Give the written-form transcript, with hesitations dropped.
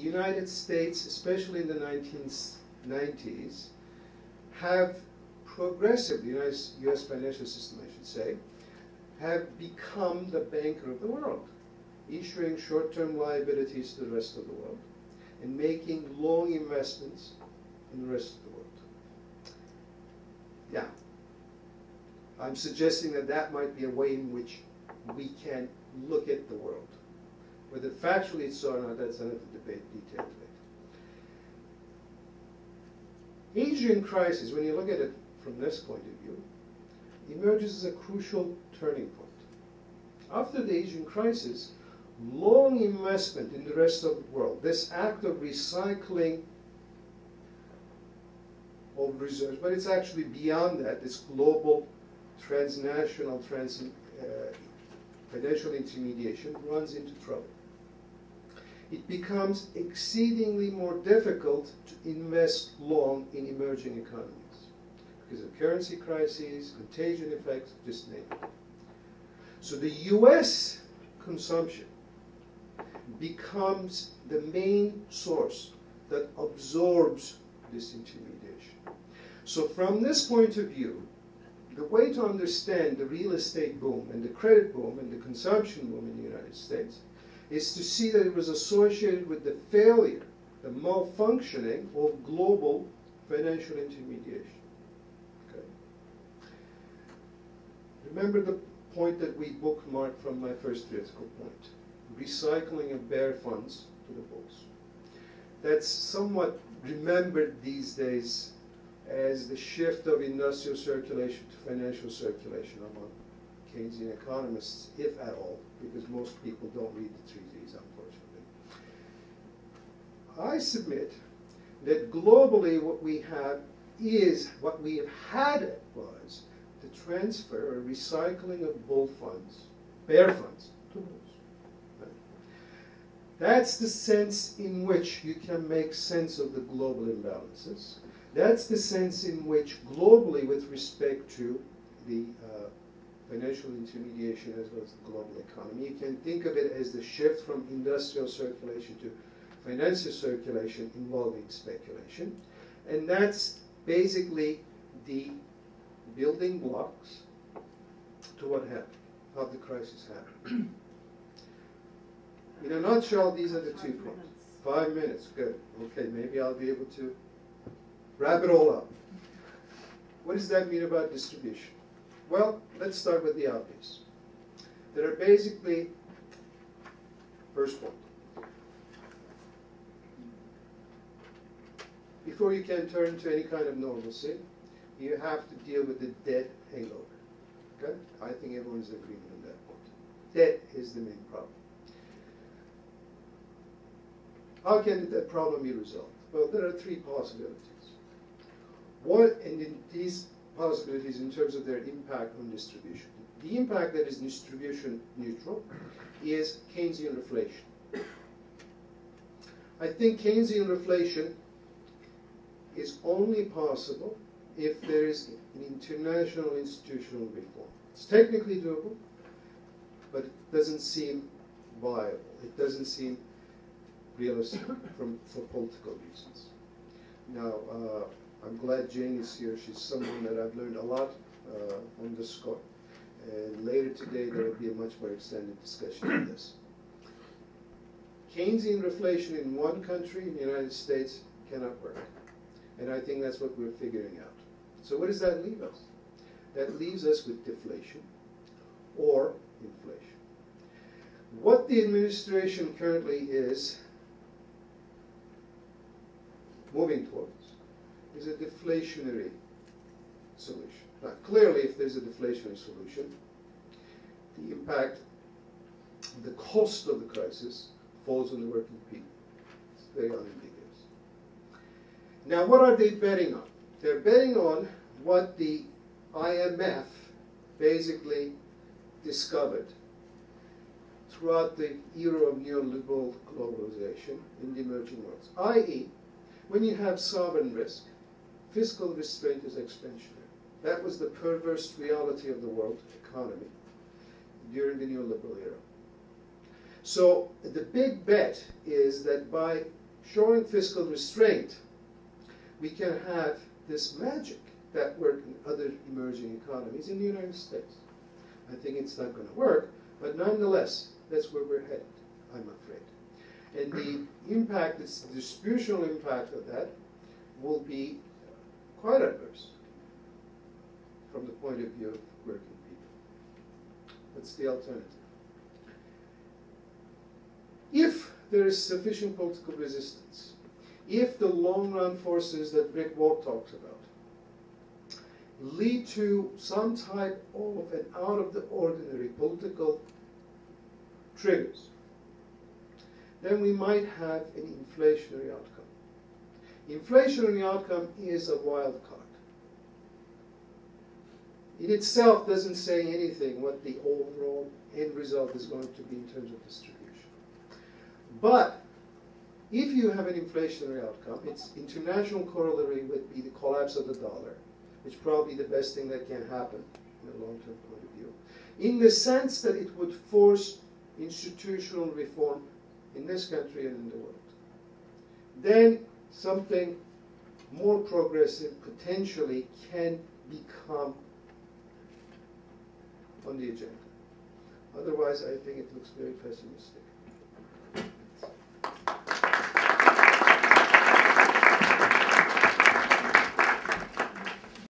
United States, especially in the 1990s, have progressively, the US financial system, I should say, have become the banker of the world, issuing short-term liabilities to the rest of the world and making long investments in the rest of the world. Yeah. I'm suggesting that that might be a way in which we can look at the world. Whether factually it's so or not, that's another debate, detailed debate. Asian crisis, when you look at it from this point of view, emerges as a crucial turning point. After the Asian crisis, long investment in the rest of the world, this act of recycling of reserves, but it's actually beyond that, this global transnational financial intermediation runs into trouble. It becomes exceedingly more difficult to invest long in emerging economies because of currency crises, contagion effects, just name it. So the US consumption becomes the main source that absorbs this intermediation. So from this point of view, the way to understand the real estate boom and the credit boom and the consumption boom in the United States is to see that it was associated with the failure, the malfunctioning of global financial intermediation. Okay. Remember the point that we bookmarked from my first theoretical point, recycling of bear funds to the bulls. That's somewhat remembered these days as the shift of industrial circulation to financial circulation among Keynesian economists, if at all, because most people don't read the treatise, unfortunately. I submit that globally what we have is, what we have had was the transfer or recycling of bull funds, bear funds, to bulls. Right? That's the sense in which you can make sense of the global imbalances. That's the sense in which globally, with respect to the financial intermediation as well as the global economy, you can think of it as the shift from industrial circulation to financial circulation involving speculation. And that's basically the building blocks to what happened, how the crisis happened. In a nutshell, these are the 2 points. 5 minutes, good. Okay, maybe I'll be able to wrap it all up. What does that mean about distribution? Well, let's start with the obvious. There are basically, first point, before you can turn to any kind of normalcy, you have to deal with the debt hangover. Okay? I think everyone's agreeing on that point. Debt is the main problem. How can that problem be resolved? Well, there are 3 possibilities. One, and in these possibilities in terms of their impact on distribution. The impact that is distribution neutral is Keynesian reflation. I think Keynesian reflation is only possible if there is an international institutional reform. It's technically doable, but it doesn't seem viable. It doesn't seem realistic for political reasons. Now, I'm glad Jane is here. She's someone that I've learned a lot on this score. And later today, there will be a much more extended discussion on this. Keynesian reflation in one country, in the United States, cannot work. And I think that's what we're figuring out. So what does that leave us? That leaves us with deflation or inflation. What the administration currently is moving towards is a deflationary solution. Now, clearly, if there's a deflationary solution, the impact, the cost of the crisis falls on the working people. It's very unambiguous. Now, what are they betting on? They're betting on what the IMF basically discovered throughout the era of neoliberal globalization in the emerging worlds, i.e., when you have sovereign risk, fiscal restraint is expansionary. That was the perverse reality of the world economy during the neoliberal era. So the big bet is that by showing fiscal restraint, we can have this magic that worked in other emerging economies in the United States. I think it's not going to work, but nonetheless, that's where we're headed, I'm afraid. And the impact, the distributional impact of that will be quite adverse from the point of view of working people. What's the alternative? If there is sufficient political resistance, if the long-run forces that Rick Wolff talks about lead to some type of an out-of-the-ordinary political triggers, then we might have an inflationary outcome. Inflationary outcome is a wild card. In itself doesn't say anything what the overall end result is going to be in terms of distribution. But if you have an inflationary outcome, its international corollary would be the collapse of the dollar, which is probably the best thing that can happen in a long-term point of view, in the sense that it would force institutional reform in this country and in the world. Then something more progressive potentially can become on the agenda. Otherwise, I think it looks very pessimistic.